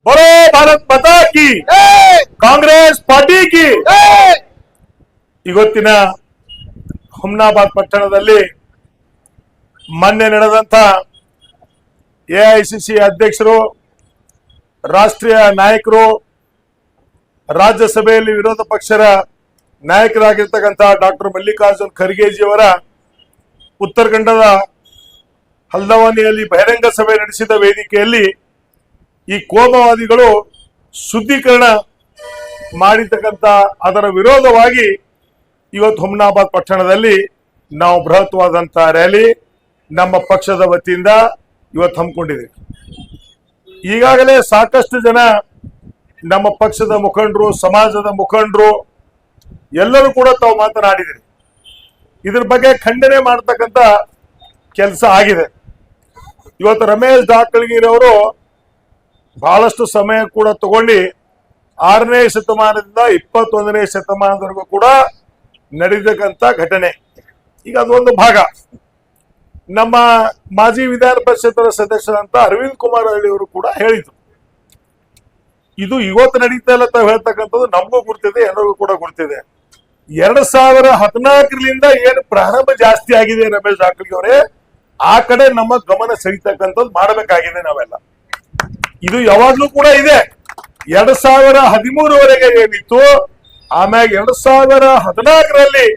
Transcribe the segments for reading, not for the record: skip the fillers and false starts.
बोलो भारत माता की ಕಾಂಗ್ರೆಸ್ ಪಾರ್ಟಿ ಕಿ ಇವತ್ತಿನ ಹುಮ್ನಾಬಾದ್ ಪಟ್ಟಣದಲ್ಲಿ ಮೊನ್ನೆ ನಡೆದಂತ ಎಐಸಿಸಿ ಅಧ್ಯಕ್ಷರು ರಾಷ್ಟ್ರೀಯ ನಾಯಕರು ರಾಜ್ಯಸಭೆಯಲ್ಲಿ ವಿರೋಧ ಪಕ್ಷದ ನಾಯಕರಾಗಿರ್ತಕ್ಕಂಥ ಡಾಕ್ಟರ್ ಮಲ್ಲಿಕಾರ್ಜುನ್ ಖರ್ಗೆಜಿ ಅವರ ಉತ್ತರಾಖಂಡದ ಹಲ್ದವಾನಿಯಲ್ಲಿ ಬಹಿರಂಗ ಸಭೆ ನಡೆಸಿದ ವೇದಿಕೆಯಲ್ಲಿ ಈ ಕೋಮವಾದಿಗಳು ಶುದ್ಧೀಕರಣ ಮಾಡಿರ್ತಕ್ಕಂಥ ಅದರ ವಿರೋಧವಾಗಿ ಇವತ್ತು ಹುಮ್ನಾಬಾದ್ ಪಟ್ಟಣದಲ್ಲಿ ನಾವು ಬೃಹತ್ವಾದಂತಹ ರ್ಯಾಲಿ ನಮ್ಮ ಪಕ್ಷದ ವತಿಯಿಂದ ಇವತ್ತು ಹಮ್ಮಿಕೊಂಡಿದ್ದೀವಿ. ಈಗಾಗಲೇ ಸಾಕಷ್ಟು ಜನ ನಮ್ಮ ಪಕ್ಷದ ಮುಖಂಡರು, ಸಮಾಜದ ಮುಖಂಡರು ಎಲ್ಲರೂ ಕೂಡ ತಾವು ಮಾತನಾಡಿದಿರಿ. ಇದ್ರ ಬಗ್ಗೆ ಖಂಡನೆ ಮಾಡತಕ್ಕಂಥ ಕೆಲಸ ಆಗಿದೆ. ಇವತ್ತು ರಮೇಶ್ ಜಾರಕಿಹೊಳಿ ಬಹಳಷ್ಟು ಸಮಯ ಕೂಡ ತಗೊಂಡು 6ನೇ ಶತಮಾನದಿಂದ 21ನೇ ಶತಮಾನದವರೆಗೂ ಕೂಡ ನಡೆದಕ್ಕಂತ ಘಟನೆ. ಈಗ ಅದೊಂದು ಭಾಗ. ನಮ್ಮ ಮಾಜಿ ವಿಧಾನ ಪರಿಷತ್ತರ ಸದಸ್ಯರಂತ ಅರವಿಂದ್ ಕುಮಾರ್ ಹಳ್ಳಿಯವರು ಕೂಡ ಹೇಳಿದ್ರು, ಇದು ಇವತ್ತು ನಡೀತಾ ಇಲ್ಲ ತಾವು ಹೇಳ್ತಕ್ಕಂಥದ್ದು ನಮಗೂ ಗುರ್ತಿದೆ, ಎಲ್ಲರಿಗೂ ಕೂಡ ಗುರ್ತಿದೆ. 2014ರಿಂದ ಏನು ಪ್ರಾರಂಭ ಜಾಸ್ತಿ ಆಗಿದೆ ರಮೇಶ್ ಜಾರಕಿಹೊಳಿ ಅವರೇ, ಆ ಕಡೆ ನಮ್ಮ ಗಮನ ಸೆಳೀತಕ್ಕಂಥದ್ದು ಮಾಡಬೇಕಾಗಿದೆ ನಾವೆಲ್ಲ. ಇದು ಯಾವಾಗ್ಲೂ ಕೂಡ ಇದೆ. 2013ವರೆಗೆ ಏನಿತ್ತು, ಆಮ್ಯಾಗ 2014ರಲ್ಲಿ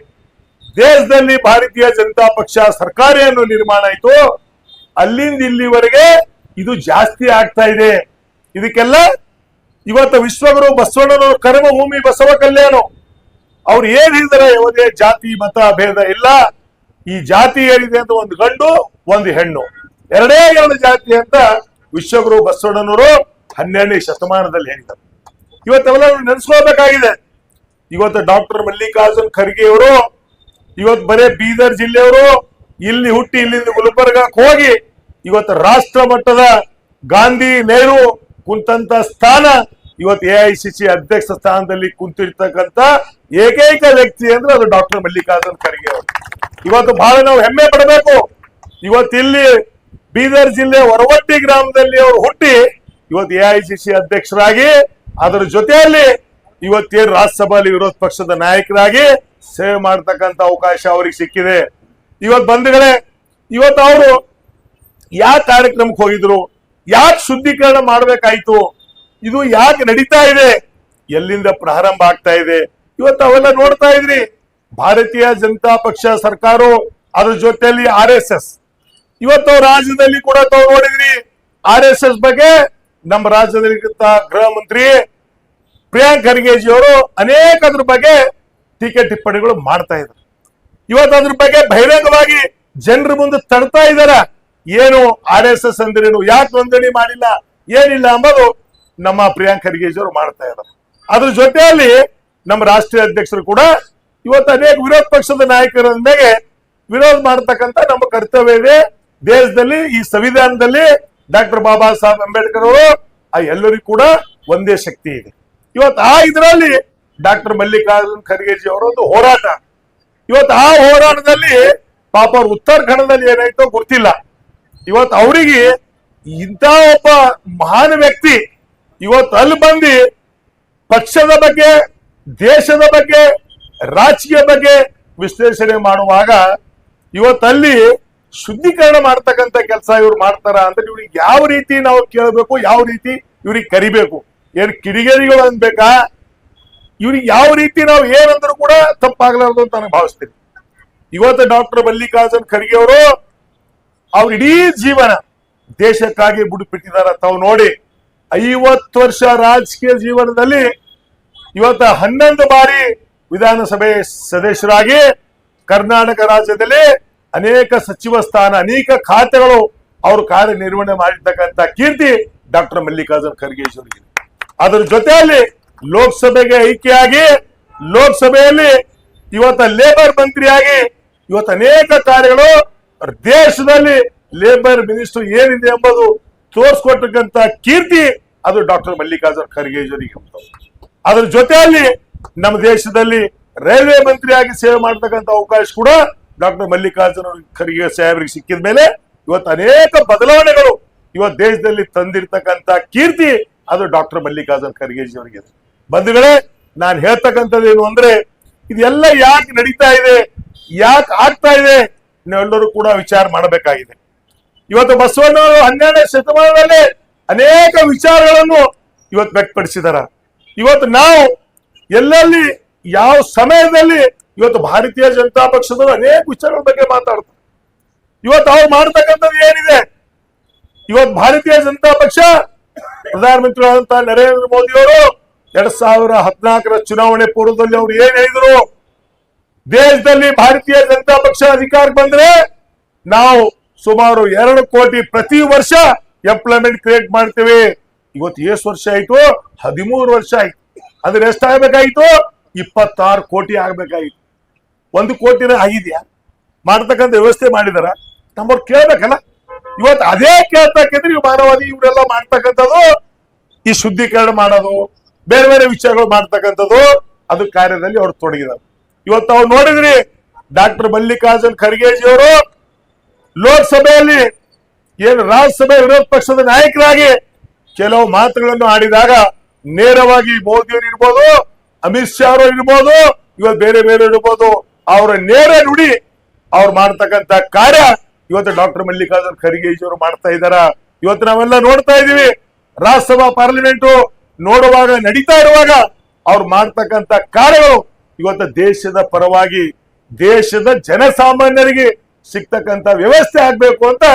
ದೇಶದಲ್ಲಿ ಭಾರತೀಯ ಜನತಾ ಪಕ್ಷ ಸರ್ಕಾರವನ್ನು ನಿರ್ಮಾಣ ಆಯಿತು. ಅಲ್ಲಿಂದ ಇಲ್ಲಿವರೆಗೆ ಇದು ಜಾಸ್ತಿ ಆಗ್ತಾ ಇದೆ. ಇದಕ್ಕೆಲ್ಲ ಇವತ್ತು ವಿಶ್ವಗುರು ಬಸವಣ್ಣನವರು ಕರ್ಮಭೂಮಿ ಬಸವ ಕಲ್ಯಾಣ ಅವ್ರು ಏನ್ ಹೇಳಿದಾರೆ, ಯಾವುದೇ ಜಾತಿ ಮತ ಭೇದ ಇಲ್ಲ, ಈ ಜಾತಿ ಏನಿದೆ ಅಂತ ಒಂದು ಗಂಡು ಒಂದು ಹೆಣ್ಣು, ಎರಡೇ ಎರಡು ಜಾತಿ ಅಂತ ವಿಶ್ವಗುರು ಬಸವಣ್ಣನವರು 12ನೇ ಶತಮಾನದಲ್ಲಿ ಹೇಳಿದರು. ಇವತ್ತೆಲ್ಲ ನೆನೆಸ್ಕೋಬೇಕಾಗಿದೆ. ಇವತ್ತು ಡಾಕ್ಟರ್ ಮಲ್ಲಿಕಾರ್ಜುನ್ ಖರ್ಗೆ ಅವರು ಇವತ್ತು ಬರೇ ಬೀದರ್ ಜಿಲ್ಲೆಯವರು, ಇಲ್ಲಿ ಹುಟ್ಟಿ ಇಲ್ಲಿಂದ ಗುಲ್ಬರ್ಗಕ್ಕೆ ಹೋಗಿ ಇವತ್ತು ರಾಷ್ಟ್ರ ಮಟ್ಟದ ಗಾಂಧಿ ನೆಹರು ಕುಂತಂತ ಸ್ಥಾನ, ಇವತ್ತು ಎಐಸಿಸಿ ಅಧ್ಯಕ್ಷ ಸ್ಥಾನದಲ್ಲಿ ಕುಂತಿರ್ತಕ್ಕಂಥ ಏಕೈಕ ವ್ಯಕ್ತಿ ಅಂದ್ರೆ ಅದು ಡಾಕ್ಟರ್ ಮಲ್ಲಿಕಾರ್ಜುನ್ ಖರ್ಗೆ ಅವರು. ಇವತ್ತು ಬಹಳ ನಾವು ಹೆಮ್ಮೆ ಪಡಬೇಕು. ಇವತ್ತಿಲ್ಲಿ ಬೀದರ್ ಜಿಲ್ಲೆ ಹೊರವಟ್ಟಿ ಗ್ರಾಮದಲ್ಲಿ ಅವರು ಹುಟ್ಟಿ ಇವತ್ತು ಎಐಸಿಸಿ ಅಧ್ಯಕ್ಷರಾಗಿ, ಅದರ ಜೊತೆಯಲ್ಲಿ ಇವತ್ತೇನು ರಾಜ್ಯಸಭೆಯಲ್ಲಿ ವಿರೋಧ ಪಕ್ಷದ ನಾಯಕರಾಗಿ ಸೇವೆ ಮಾಡತಕ್ಕಂತ ಅವಕಾಶ ಅವರಿಗೆ ಸಿಕ್ಕಿದೆ. ಇವತ್ತು ಬಂಧುಗಳೇ, ಇವತ್ತು ಅವರು ಯಾಕೆ ಕಾರ್ಯಕ್ರಮಕ್ಕೆ ಹೋಗಿದ್ರು, ಯಾಕೆ ಶುದ್ಧೀಕರಣ ಮಾಡಬೇಕಾಯ್ತು, ಇದು ಯಾಕೆ ನಡೀತಾ ಇದೆ, ಎಲ್ಲಿಂದ ಪ್ರಾರಂಭ ಆಗ್ತಾ ಇದೆ, ಇವತ್ತು ಅವೆಲ್ಲ ನೋಡ್ತಾ ಇದ್ರಿ. ಭಾರತೀಯ ಜನತಾ ಪಕ್ಷ ಸರ್ಕಾರ, ಅದ್ರ ಜೊತೆಯಲ್ಲಿ RSS. ಇವತ್ತು ರಾಜ್ಯದಲ್ಲಿ ಕೂಡ ತಾವು ನೋಡಿದ್ರಿ, RSS ಬಗ್ಗೆ ನಮ್ಮ ರಾಜ್ಯದಲ್ಲಿ ಗೃಹ ಮಂತ್ರಿ ಪ್ರಿಯಾಂಕ್ ಖರ್ಗೆಜಿ ಅವರು ಅನೇಕ ಅದ್ರ ಬಗ್ಗೆ ಟೀಕೆ ಟಿಪ್ಪಣಿಗಳು ಮಾಡ್ತಾ ಇದ್ರು. ಇವತ್ತು ಅದ್ರ ಬಗ್ಗೆ ಬಹಿರಂಗವಾಗಿ ಜನರ ಮುಂದೆ ತಡ್ತಾ ಇದಾರ. ಏನು RSS ಅಂದ್ರೇನು, ಯಾಕೆ ನೋಂದಣಿ ಮಾಡಿಲ್ಲ, ಏನಿಲ್ಲ ಅಂಬೋದು ನಮ್ಮ ಪ್ರಿಯಾಂಕ್ ಖರ್ಗೆಜಿ ಅವರು ಮಾಡ್ತಾ ಇದ್ದಾರೆ. ಅದ್ರ ಜೊತೆಯಲ್ಲಿ ನಮ್ಮ ರಾಷ್ಟ್ರೀಯ ಅಧ್ಯಕ್ಷರು ಕೂಡ ಇವತ್ತು ಅನೇಕ ವಿರೋಧ ಪಕ್ಷದ ನಾಯಕರ ಮೇಲೆ ವಿರೋಧ ಮಾಡತಕ್ಕಂತ ನಮ್ಮ ಕರ್ತವ್ಯ ಇದೆ. ದೇಶದಲ್ಲಿ ಈ ಸಂವಿಧಾನದಲ್ಲಿ ಡಾಕ್ಟರ್ ಬಾಬಾ ಸಾಹೇಬ್ ಅಂಬೇಡ್ಕರ್ ಅವರು ಎಲ್ಲರಿಗೂ ಕೂಡ ಒಂದೇ ಶಕ್ತಿ ಇದೆ. ಇವತ್ತು ಆ ಇದರಲ್ಲಿ ಡಾಕ್ಟರ್ ಮಲ್ಲಿಕಾರ್ಜುನ್ ಖರ್ಗೆಜಿ ಅವರ ಒಂದು ಹೋರಾಟ, ಇವತ್ತು ಆ ಹೋರಾಟದಲ್ಲಿ ಪಾಪ ಅವ್ರ ಉತ್ತರಾಖಂಡದಲ್ಲಿ ಏನಾಯ್ತೋ ಗೊತ್ತಿಲ್ಲ. ಇವತ್ತು ಅವರಿಗೆ ಇಂಥ ಒಬ್ಬ ಮಹಾನ್ ವ್ಯಕ್ತಿ ಇವತ್ತು ಅಲ್ಲಿ ಬಂದು ಪಕ್ಷದ ಬಗ್ಗೆ, ದೇಶದ ಬಗ್ಗೆ, ರಾಜಕೀಯ ಬಗ್ಗೆ ವಿಶ್ಲೇಷಣೆ ಮಾಡುವಾಗ ಇವತ್ತಲ್ಲಿ ಶುದ್ಧೀಕರಣ ಮಾಡ್ತಕ್ಕಂಥ ಕೆಲಸ ಇವ್ರು ಮಾಡ್ತಾರ ಅಂತ ಇವ್ರಿಗೆ ಯಾವ ರೀತಿ ನಾವು ಕೇಳಬೇಕು, ಯಾವ ರೀತಿ ಇವ್ರಿಗೆ ಕರಿಬೇಕು, ಏನ್ ಕಿಡಿಗೇರಿಗಳು ಅನ್ಬೇಕಾ, ಇವ್ರಿಗೆ ಯಾವ ರೀತಿ ನಾವು ಏನಂದ್ರೂ ಕೂಡ ತಪ್ಪಾಗಲಾರದು ಅಂತ ನಾನು ಭಾವಿಸ್ತೀನಿ. ಇವತ್ತು ಡಾಕ್ಟರ್ ಮಲ್ಲಿಕಾರ್ಜುನ್ ಖರ್ಗೆ ಅವರು ಅವ್ರ ಇಡೀ ಜೀವನ ದೇಶಕ್ಕಾಗಿ ಬಿಟ್ಟಿದ್ದಾರೆ. ತಾವು ನೋಡಿ, 50 ವರ್ಷ ರಾಜಕೀಯ ಜೀವನದಲ್ಲಿ ಇವತ್ತು 11 ಬಾರಿ ವಿಧಾನಸಭೆ ಸದಸ್ಯರಾಗಿ ಕರ್ನಾಟಕ ರಾಜ್ಯದಲ್ಲಿ ಅನೇಕ ಸಚಿವ ಸ್ಥಾನ, ಅನೇಕ ಖಾತೆಗಳು ಅವರು ಕಾರ್ಯನಿರ್ವಹಣೆ ಮಾಡಿರ್ತಕ್ಕಂಥ ಕೀರ್ತಿ ಡಾಕ್ಟರ್ ಮಲ್ಲಿಕಾರ್ಜುನ್ ಖರ್ಗೆಜಿ ಅವರಿಗೆ. ಅದರ ಜೊತೆಯಲ್ಲಿ ಲೋಕಸಭೆಗೆ ಆಯ್ಕೆಯಾಗಿ ಲೋಕಸಭೆಯಲ್ಲಿ ಇವತ್ತು ಲೇಬರ್ ಮಂತ್ರಿಯಾಗಿ ಇವತ್ತು ಅನೇಕ ಕಾರ್ಯಗಳು ದೇಶದಲ್ಲಿ ಲೇಬರ್ ಮಿನಿಸ್ಟರ್ ಏನಿದೆ ಎಂಬುದು ತೋರಿಸ್ಕೊಟ್ಟಕ್ಕಂತ ಕೀರ್ತಿ ಅದು ಡಾಕ್ಟರ್ ಮಲ್ಲಿಕಾರ್ಜುನ್ ಖರ್ಗೆಜಿ ಅವರಿಗೆ. ಅದ್ರ ಜೊತೆಯಲ್ಲಿ ನಮ್ಮ ದೇಶದಲ್ಲಿ ರೈಲ್ವೆ ಮಂತ್ರಿಯಾಗಿ ಸೇವೆ ಮಾಡತಕ್ಕಂಥ ಅವಕಾಶ ಕೂಡ ಡಾಕ್ಟರ್ ಮಲ್ಲಿಕಾರ್ಜುನ್ ಖರ್ಗೆ ಸಾಹೇಬರಿಗೆ ಸಿಕ್ಕಿದ ಮೇಲೆ ಇವತ್ತು ಅನೇಕ ಬದಲಾವಣೆಗಳು ಇವತ್ತು ದೇಶದಲ್ಲಿ ತಂದಿರತಕ್ಕಂತ ಕೀರ್ತಿ ಅದು ಡಾಕ್ಟರ್ ಮಲ್ಲಿಕಾರ್ಜುನ್ ಖರ್ಗೆಜಿ ಅವರಿಗೆ. ಬಂಧುಗಳೇ, ನಾನು ಹೇಳ್ತಕ್ಕಂಥದ್ದು ಏನು ಅಂದ್ರೆ, ಇದೆಲ್ಲ ಯಾಕೆ ನಡೀತಾ ಇದೆ, ಯಾಕೆ ಆಗ್ತಾ ಇದೆ, ನಾವೆಲ್ಲರೂ ಕೂಡ ವಿಚಾರ ಮಾಡಬೇಕಾಗಿದೆ. ಇವತ್ತು ಬಸವಣ್ಣವರು 12ನೇ ಶತಮಾನದಲ್ಲಿ ಅನೇಕ ವಿಚಾರಗಳನ್ನು ಇವತ್ತು ವ್ಯಕ್ತಪಡಿಸಿದಾರ. ಇವತ್ತು ನಾವು ಎಲ್ಲೆಲ್ಲಿ ಯಾವ ಸಮಯದಲ್ಲಿ ಇವತ್ತು ಭಾರತೀಯ ಜನತಾ ಪಕ್ಷದವರು ಅನೇಕ ವಿಚಾರಗಳ ಬಗ್ಗೆ ಮಾತಾಡ್ತಾರೆ. ಇವತ್ತು ಅವ್ರು ಮಾಡ್ತಕ್ಕಂಥದ್ದು ಏನಿದೆ, ಇವತ್ತು ಭಾರತೀಯ ಜನತಾ ಪಕ್ಷ ಪ್ರಧಾನಮಂತ್ರಿಗಳಾದಂತ ನರೇಂದ್ರ ಮೋದಿ ಅವರು 2014ರ ಚುನಾವಣೆ ಪೂರ್ವದಲ್ಲಿ ಅವ್ರು ಏನ್ ಹೇಳಿದ್ರು, ದೇಶದಲ್ಲಿ ಭಾರತೀಯ ಜನತಾ ಪಕ್ಷ ಅಧಿಕಾರಕ್ಕೆ ಬಂದ್ರೆ ನಾವು ಸುಮಾರು 2 ಕೋಟಿ ಪ್ರತಿ ವರ್ಷ ಎಂಪ್ಲಾಯ್ಮೆಂಟ್ ಕ್ರಿಯೇಟ್ ಮಾಡ್ತೇವೆ. ಇವತ್ತು ಎಷ್ಟು ವರ್ಷ ಆಯ್ತು? 13 ವರ್ಷ ಆಯ್ತು. ಅಂದ್ರೆ ಎಷ್ಟಾಗಬೇಕಾಗಿತ್ತು? 26 ಕೋಟಿ ಆಗ್ಬೇಕಾಗಿತ್ತು. 1 ಕೋಟಿನ ಆಗಿದ್ಯಾ? ಮಾಡ್ತಕ್ಕಂಥ ವ್ಯವಸ್ಥೆ ಮಾಡಿದಾರ? ನಮ್ಮವ್ರು ಕೇಳ್ಬೇಕಲ್ಲ. ಇವತ್ತು ಅದೇ ಕೇಳ್ತಕ್ಕಂದ್ರೆ ಇವ್ ಮಾನವಾದಿ ಇವರೆಲ್ಲ ಮಾಡ್ತಕ್ಕಂಥದ್ದು, ಈ ಶುದ್ಧೀಕರಣ ಮಾಡೋದು, ಬೇರೆ ಬೇರೆ ವಿಚಾರಗಳು ಮಾಡ್ತಕ್ಕಂಥದ್ದು, ಅದು ಕಾರ್ಯದಲ್ಲಿ ಅವ್ರು ತೊಡಗಿದ್ದಾರೆ. ಇವತ್ತು ಅವ್ರು ನೋಡಿದ್ರಿ, ಡಾಕ್ಟರ್ ಮಲ್ಲಿಕಾರ್ಜುನ್ ಖರ್ಗೆಜಿ ಅವರು ಲೋಕಸಭೆಯಲ್ಲಿ ಏನು ರಾಜ್ಯಸಭೆ ವಿರೋಧ ಪಕ್ಷದ ನಾಯಕರಾಗಿ ಕೆಲವು ಮಾತುಗಳನ್ನು ಆಡಿದಾಗ ನೇರವಾಗಿ ಮೋದಿಯವರು ಇರ್ಬೋದು, ಅಮಿತ್ ಶಾ ಅವರು ಇರ್ಬೋದು, ಇವತ್ತು ಬೇರೆ ಬೇರೆ ಇರ್ಬೋದು, ಅವರ ನೇರ ನುಡಿ ಅವ್ರು ಮಾಡ್ತಕ್ಕಂಥ ಕಾರ್ಯ ಇವತ್ತು ಡಾಕ್ಟರ್ ಮಲ್ಲಿಕಾರ್ಜುನ್ ಖರ್ಗೆಜಿ ಅವರು ಮಾಡ್ತಾ ಇದ್ದಾರ. ಇವತ್ತು ನಾವೆಲ್ಲ ನೋಡ್ತಾ ಇದೀವಿ, ರಾಜ್ಯಸಭಾ ಪಾರ್ಲಿಮೆಂಟ್ ನೋಡುವಾಗ, ನಡೀತಾ ಇರುವಾಗ ಅವ್ರು ಮಾಡ್ತಕ್ಕಂಥ ಕಾರ್ಯಗಳು ಇವತ್ತು ದೇಶದ ಪರವಾಗಿ, ದೇಶದ ಜನಸಾಮಾನ್ಯರಿಗೆ ಸಿಗ್ತಕ್ಕಂಥ ವ್ಯವಸ್ಥೆ ಆಗ್ಬೇಕು ಅಂತ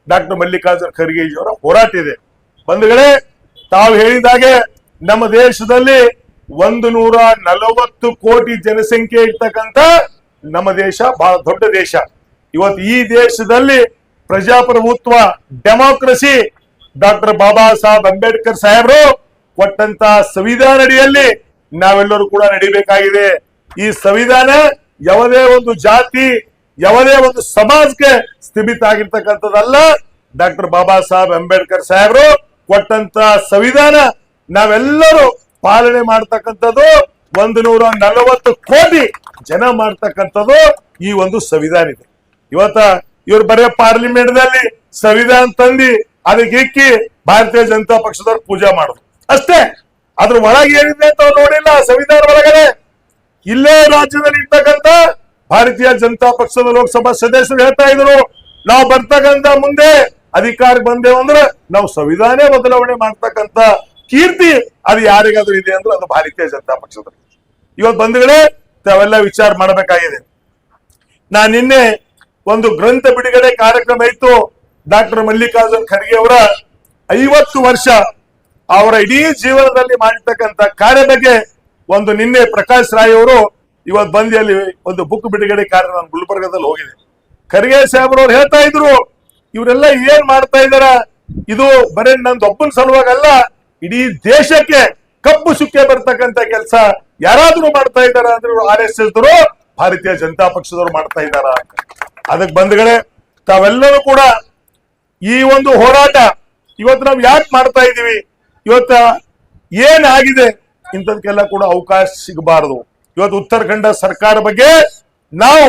ಡಾಕ್ಟರ್ ಮಲ್ಲಿಕಾರ್ಜುನ್ ಖರ್ಗೆಜಿ ಅವರ ಹೋರಾಟ ಇದೆ. ಬಂಧುಗಳೇ, ತಾವು ಹೇಳಿದಾಗೆ ನಮ್ಮ ದೇಶದಲ್ಲಿ 140 ಕೋಟಿ ಜನಸಂಖ್ಯೆ ಇರ್ತಕ್ಕಂಥ ನಮ್ಮ ದೇಶ ಬಹಳ ದೊಡ್ಡ ದೇಶ. ಇವತ್ತು ಈ ದೇಶದಲ್ಲಿ ಪ್ರಜಾಪ್ರಭುತ್ವ, ಡೆಮೋಕ್ರಸಿ, ಡಾಕ್ಟರ್ ಬಾಬಾ ಸಾಹೇಬ್ ಅಂಬೇಡ್ಕರ್ ಸಾಹೇಬರು ಕೊಟ್ಟಂತ ಸಂವಿಧಾನ ಅಡಿಯಲ್ಲಿ ನಾವೆಲ್ಲರೂ ಕೂಡ ನಡಿಬೇಕಾಗಿದೆ. ಈ ಸಂವಿಧಾನ ಯಾವುದೇ ಒಂದು ಜಾತಿ, ಯಾವುದೇ ಒಂದು ಸಮಾಜಕ್ಕೆ ಸ್ಥಿಮಿತ ಆಗಿರ್ತಕ್ಕಂಥದ್ದಲ್ಲ. ಡಾಕ್ಟರ್ ಬಾಬಾ ಸಾಹೇಬ್ ಅಂಬೇಡ್ಕರ್ ಸಾಹೇಬರು ಕೊಟ್ಟಂತ ಸಂವಿಧಾನ ನಾವೆಲ್ಲರೂ ಪಾಲನೆ ಮಾಡ್ತಕ್ಕಂಥದ್ದು. 140 ಕೋಟಿ ಜನ ಮಾಡ್ತಕ್ಕಂಥದ್ದು ಈ ಒಂದು ಸಂವಿಧಾನ ಇದೆ. ಇವತ್ತ ಇವ್ರು ಬರೀ ಪಾರ್ಲಿಮೆಂಟ್ ದಲ್ಲಿ ಸಂವಿಧಾನ ತಂದಿ ಅದಕ್ಕೆ ಇಕ್ಕಿ ಭಾರತೀಯ ಜನತಾ ಪಕ್ಷದವ್ರು ಪೂಜೆ ಮಾಡುದು ಅಷ್ಟೇ. ಅದ್ರ ಒಳಗೆ ಏನಿದೆ ಅಂತ ಅವ್ರು ನೋಡಿಲ್ಲ. ಸಂವಿಧಾನ ಒಳಗಡೆ ಇಲ್ಲೇ ರಾಜ್ಯದಲ್ಲಿ ಇರ್ತಕ್ಕಂಥ ಭಾರತೀಯ ಜನತಾ ಪಕ್ಷದ ಲೋಕಸಭಾ ಸದಸ್ಯರು ಹೇಳ್ತಾ ಇದ್ರು, ನಾವು ಬರ್ತಕ್ಕಂಥ ಮುಂದೆ ಅಧಿಕಾರಕ್ಕೆ ಬಂದೇವು ಅಂದ್ರೆ ನಾವು ಸಂವಿಧಾನ ಬದಲಾವಣೆ ಮಾಡ್ತಕ್ಕಂಥ ಕೀರ್ತಿ ಅದು ಯಾರಿಗಾದ್ರೂ ಇದೆ ಅಂದ್ರೆ ಅದು ಭಾರತೀಯ ಜನತಾ ಪಕ್ಷದ. ಇವತ್ತು ಬಂಧುಗಳೇ, ತಾವೆಲ್ಲ ವಿಚಾರ ಮಾಡಬೇಕಾಗಿದೆ. ನಾನು ನಿನ್ನೆ ಒಂದು ಗ್ರಂಥ ಬಿಡುಗಡೆ ಕಾರ್ಯಕ್ರಮ ಇತ್ತು. ಡಾಕ್ಟರ್ ಮಲ್ಲಿಕಾರ್ಜುನ್ ಖರ್ಗೆ ಅವರ 50 ವರ್ಷ ಅವರ ಇಡೀ ಜೀವನದಲ್ಲಿ ಮಾಡಿರ್ತಕ್ಕಂಥ ಕಾರ್ಯ ಬಗ್ಗೆ ಒಂದು ನಿನ್ನೆ ಪ್ರಕಾಶ್ ರಾಯ್ ಅವರು ಇವತ್ತು ಬಂದು ಅಲ್ಲಿ ಒಂದು ಬುಕ್ ಬಿಡುಗಡೆ ಕಾರ್ಯ ನಾನು ಗುಲ್ಬರ್ಗದಲ್ಲಿ ಹೋಗಿದೆ. ಖರ್ಗೆ ಸಾಹೇಬ್ರವ್ರು ಹೇಳ್ತಾ ಇದ್ರು, ಇವರೆಲ್ಲ ಏನ್ ಮಾಡ್ತಾ ಇದಾರ, ಇದು ಬರೀ ನಂದು ಒಬ್ಬನ ಸಲುವಾಗಲ್ಲ, ಇಡೀ ದೇಶಕ್ಕೆ ಕಪ್ಪು ಸುಕ್ಕೆ ಬರ್ತಕ್ಕಂಥ ಕೆಲಸ ಯಾರಾದ್ರೂ ಮಾಡ್ತಾ ಇದ್ದಾರ ಅಂದ್ರೆ RSS ದವರು, ಭಾರತೀಯ ಜನತಾ ಪಕ್ಷದವರು ಮಾಡ್ತಾ ಇದ್ದಾರ. ಅದಕ್ಕೆ ಬಂಧುಗಳೇ, ತಾವೆಲ್ಲರೂ ಕೂಡ ಈ ಒಂದು ಹೋರಾಟ ಇವತ್ತು ನಾವು ಯಾಕೆ ಮಾಡ್ತಾ ಇದೀವಿ, ಇವತ್ತ ಏನಾಗಿದೆ ಇಂಥದಕ್ಕೆಲ್ಲ ಕೂಡ ಅವಕಾಶ ಸಿಗಬಾರದು. ಇವತ್ತು ಉತ್ತರಾಖಂಡ ಸರ್ಕಾರ ಬಗ್ಗೆ ನಾವು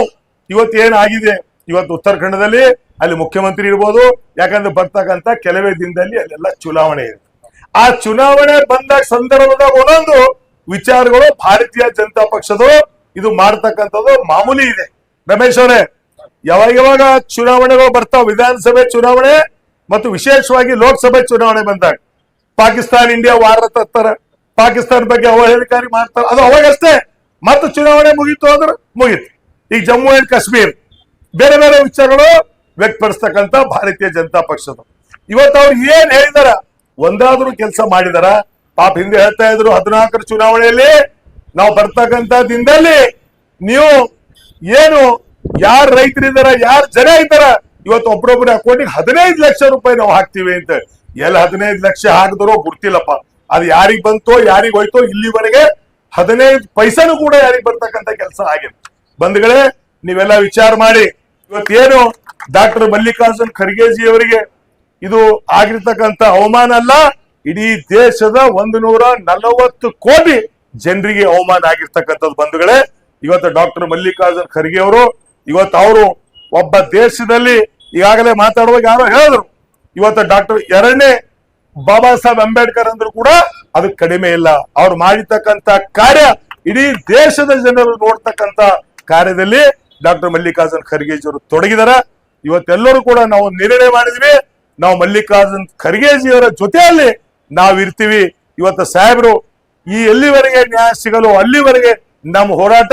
ಇವತ್ತು ಏನಾಗಿದೆ, ಇವತ್ತು ಉತ್ತರಾಖಂಡದಲ್ಲಿ ಅಲ್ಲಿ ಮುಖ್ಯಮಂತ್ರಿ ಇರ್ಬೋದು, ಯಾಕಂದ್ರೆ ಬರ್ತಕ್ಕಂಥ ಕೆಲವೇ ದಿನದಲ್ಲಿ ಅಲ್ಲೆಲ್ಲ ಚುನಾವಣೆ ಇದೆ. ಆ ಚುನಾವಣೆ ಬಂದಾಗ ಸಂದರ್ಭದಾಗ ಒಂದೊಂದು ವಿಚಾರಗಳು ಭಾರತೀಯ ಜನತಾ ಪಕ್ಷದವರು ಇದು ಮಾಡ್ತಕ್ಕಂಥದ್ದು ಮಾಮೂಲಿ ಇದೆ. ರಮೇಶ್ ಅವರೇ, ಯಾವಾಗ ಚುನಾವಣೆಗಳು ಬರ್ತಾವ, ವಿಧಾನಸಭೆ ಚುನಾವಣೆ ಮತ್ತು ವಿಶೇಷವಾಗಿ ಲೋಕಸಭೆ ಚುನಾವಣೆ ಬಂದಾಗ ಪಾಕಿಸ್ತಾನ ಇಂಡಿಯಾ ವಾರ ತರ್ತಾರ, ಪಾಕಿಸ್ತಾನ ಬಗ್ಗೆ ಅವಹೇಳನಕಾರಿ ಮಾಡ್ತಾರ, ಅದು ಅವಾಗಷ್ಟೇ. ಮತ್ತು ಚುನಾವಣೆ ಮುಗೀತು ಅಂದ್ರೆ ಮುಗೀತು. ಈಗ ಜಮ್ಮು ಅಂಡ್ ಕಾಶ್ಮೀರ್ ಬೇರೆ ಬೇರೆ ವಿಚಾರಗಳು ವ್ಯಕ್ತಪಡಿಸ್ತಕ್ಕಂಥ ಭಾರತೀಯ ಜನತಾ ಪಕ್ಷದ ಇವತ್ತು ಅವ್ರು ಏನ್ ಹೇಳಿದಾರ, ಒಂದಾದ್ರೂ ಕೆಲಸ ಮಾಡಿದಾರ? ಪಾಪ ಹಿಂದೆ ಹೇಳ್ತಾ ಇದ್ರು 14ರ ಚುನಾವಣೆಯಲ್ಲಿ ನಾವು ಬರ್ತಕ್ಕಂಥ ದಿನದಲ್ಲಿ ನೀವು ಏನು ಯಾರು ರೈತರಿದ್ದಾರ, ಯಾರು ಜನ ಇದ್ದಾರ, ಇವತ್ತು ಒಬ್ಬರೊಬ್ಬರ ಅಕೌಂಟಿಗೆ 15 ಲಕ್ಷ ರೂಪಾಯಿ ನಾವು ಹಾಕ್ತಿವಿ ಅಂತ. ಎಲ್ಲ 15 ಲಕ್ಷ ಹಾಕಿದ್ರೋ ಗುರ್ತಿಲ್ಲಪ್ಪ, ಅದು ಯಾರಿಗ್ ಬಂತೋ ಯಾರಿಗ್ ಹೋಯ್ತೋ, ಇಲ್ಲಿವರೆಗೆ 15 ಪೈಸೆನೂ ಕೂಡ ಯಾರಿಗ್ ಬರ್ತಕ್ಕಂಥ ಕೆಲಸ ಆಗಿದೆ. ಬಂಧುಗಳೇ, ನೀವೆಲ್ಲ ವಿಚಾರ ಮಾಡಿ. ಇವತ್ತೇನು ಡಾಕ್ಟರ್ ಮಲ್ಲಿಕಾರ್ಜುನ್ ಖರ್ಗೆಜಿ ಅವರಿಗೆ ಇದು ಆಗಿರ್ತಕ್ಕಂಥ ಅವಮಾನ ಅಲ್ಲ, ಇಡೀ ದೇಶದ 140 ಕೋಟಿ ಜನರಿಗೆ ಅವಮಾನ ಆಗಿರ್ತಕ್ಕಂಥದ್ದು. ಬಂಧುಗಳೇ, ಇವತ್ತು ಡಾಕ್ಟರ್ ಮಲ್ಲಿಕಾರ್ಜುನ್ ಖರ್ಗೆ ಅವರು ಇವತ್ತು ಅವರು ಒಬ್ಬ ದೇಶದಲ್ಲಿ ಈಗಾಗಲೇ ಮಾತಾಡುವಾಗ ಯಾರೋ ಹೇಳಿದ್ರು, ಇವತ್ತು ಡಾಕ್ಟರ್ 2ನೇ ಬಾಬಾ ಸಾಹೇಬ್ ಅಂಬೇಡ್ಕರ್ ಅಂದ್ರೂ ಕೂಡ ಅದಕ್ಕೆ ಕಡಿಮೆ ಇಲ್ಲ. ಅವ್ರು ಮಾಡಿರ್ತಕ್ಕಂತ ಕಾರ್ಯ ಇಡೀ ದೇಶದ ಜನರು ನೋಡ್ತಕ್ಕಂತ ಕಾರ್ಯದಲ್ಲಿ ಡಾಕ್ಟರ್ ಮಲ್ಲಿಕಾರ್ಜುನ್ ಖರ್ಗೆಜಿಯವರು ತೊಡಗಿದಾರ. ಇವತ್ತೆಲ್ಲರೂ ಕೂಡ ನಾವು ನಿರ್ಣಯ ಮಾಡಿದ್ವಿ, ನಾವು ಮಲ್ಲಿಕಾರ್ಜುನ್ ಖರ್ಗೆಜಿಯವರ ಜೊತೆಯಲ್ಲಿ ನಾವಿರ್ತೀವಿ. ಇವತ್ತು ಸಾಹೇಬರು ಈ ಎಲ್ಲಿವರೆಗೆ ನ್ಯಾಯ ಸಿಗಲು ಅಲ್ಲಿವರೆಗೆ ನಮ್ಮ ಹೋರಾಟ.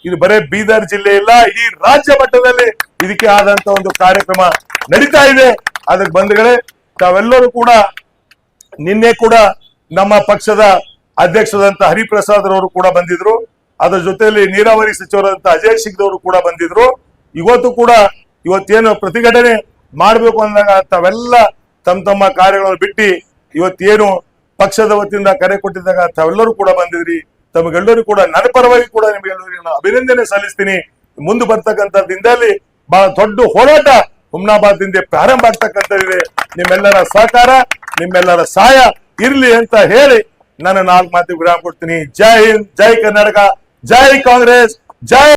ಇದು ಬರೇ ಬೀದರ್ ಜಿಲ್ಲೆ ಇಲ್ಲ, ಇಡೀ ರಾಜ್ಯ ಮಟ್ಟದಲ್ಲಿ ಇದಕ್ಕೆ ಆದಂತ ಒಂದು ಕಾರ್ಯಕ್ರಮ ನಡೀತಾ ಇದೆ. ಅದಕ್ಕೆ ಬಂಧುಗಳೇ, ತಾವೆಲ್ಲರೂ ಕೂಡ ನಿನ್ನೆ ಕೂಡ ನಮ್ಮ ಪಕ್ಷದ ಅಧ್ಯಕ್ಷರಾದಂತ ಹರಿಪ್ರಸಾದ್ ಅವರು ಕೂಡ ಬಂದಿದ್ರು. ಅದರ ಜೊತೆಯಲ್ಲಿ ನೀರಾವರಿ ಸಚಿವರಾದಂತ ಅಜಯ್ ಸಿಂಗ್ದವರು ಕೂಡ ಬಂದಿದ್ರು. ಇವತ್ತು ಕೂಡ ಇವತ್ತೇನು ಪ್ರತಿಭಟನೆ ಮಾಡ್ಬೇಕು ಅಂದಾಗ ತಾವೆಲ್ಲ ತಮ್ಮ ಕಾರ್ಯಗಳನ್ನು ಬಿಟ್ಟು ಇವತ್ತೇನು ಪಕ್ಷದ ವತಿಯಿಂದ ಕರೆ ಕೊಟ್ಟಿದ್ದಾಗ ತಾವೆಲ್ಲರೂ ಕೂಡ ಬಂದಿದ್ರಿ. ತಮಗೆಲ್ಲರೂ ಕೂಡ ನನ್ನ ಪರವಾಗಿ ಕೂಡ ನಿಮಗೆಲ್ಲರಿಗೂ ಅಭಿನಂದನೆ ಸಲ್ಲಿಸ್ತೀನಿ. ಮುಂದೆ ಬರ್ತಕ್ಕಂಥ ದಿನದಲ್ಲಿ ಬಹಳ ದೊಡ್ಡ ಹೋರಾಟ ಹುಮ್ನಾಬಾದ್ದಿಂದ ಪ್ರಾರಂಭ ಆಗ್ತಕ್ಕಂಥದ್ದಿದೆ. ನಿಮ್ಮೆಲ್ಲರ ಸಹಕಾರ, ನಿಮ್ಮೆಲ್ಲರ ಸಹಾಯ ಇರ್ಲಿ ಅಂತ ಹೇಳಿ ನಾನು 4 ಮಾತಿಗೆ ವಿರಾಮ ಕೊಡ್ತೀನಿ. ಜೈ ಹಿಂದ್, ಜೈ ಕರ್ನಾಟಕ, ಜೈ ಕಾಂಗ್ರೆಸ್, ಜೈ